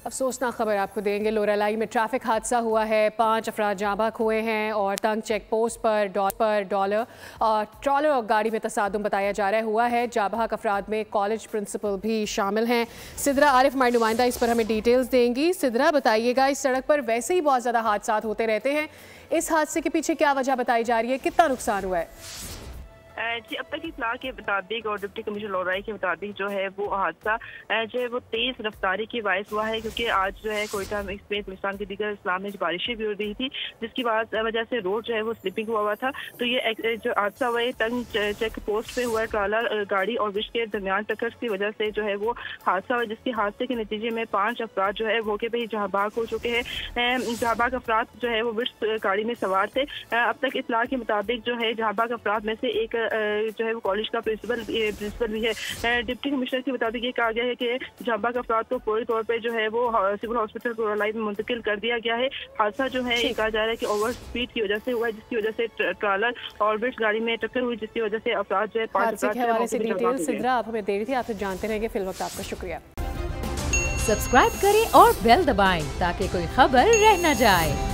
अफसोसनाक खबर आपको देंगे। लोरालाई में ट्रैफिक हादसा हुआ है, 5 अफराद जाँ बहक हुए हैं और तंग चेक पोस्ट पर ट्रॉलर और गाड़ी में तसादुम बताया जा रहा हुआ है। जाँ बहक अफराद में कॉलेज प्रिंसिपल भी शामिल हैं। सिद्रा आरिफ हमारी नुमाइंदा इस पर हमें डिटेल्स देंगी। सिद्रा, बताइएगा, इस सड़क पर वैसे ही बहुत ज़्यादा हादसा होते रहते हैं, इस हादसे के पीछे क्या वजह बताई जा रही है, कितना नुकसान हुआ है? जी, अब तक इतला के मुताबिक और डिप्टी कमिश्नर लोराई के मुताबिक जो है वो हादसा जो है वो तेज रफ्तारी की बायस हुआ है, क्योंकि आज जो है कोयटा में बलूचिस्तान के दीगर इस्लाम में बारिशें भी हो रही थी, जिसकी वजह से रोड जो है वो स्लिपिंग हुआ था। तो ये जो हादसा हुआ है तंग चेक पोस्ट पे हुआ है। ट्रॉलर गाड़ी और विश के दरमियान टक्कर की वजह से जो है वो हादसा हुआ, जिसके हादसे के नतीजे में 5 अफराद जो है मौके पर ही जहाँ बहक हो चुके हैं। जहाँ बहक अफराद जो है वो विश गाड़ी में सवार थे। अब तक इतला के मुताबिक जो है जहाँ बहक अफराद में से एक जो है वो कॉलेज का प्रिंसिपल भी है। डिप्टी कमिश्नर के मुताबिक ये कहा गया है कि जाँ बहक अफराद को पूरी तौर पे जो है वो सिविल हॉस्पिटल लोरालाई में मुंतकिल कर दिया गया है। हादसा जो है ये कहा जा रहा है कि ओवर स्पीड की वजह से हुआ है, जिसकी वजह से ट्रॉलर और विश गाड़ी में टक्कर हुई, जिसकी वजह से अफराद जो है 5 अफराद से डिटेल सिद्रा आप हमें दे रही थी, आप जानते रहेंगे। फिल वक्त आपका शुक्रिया। सब्सक्राइब करें और बेल दबाएं ताकि कोई खबर रह न जाए।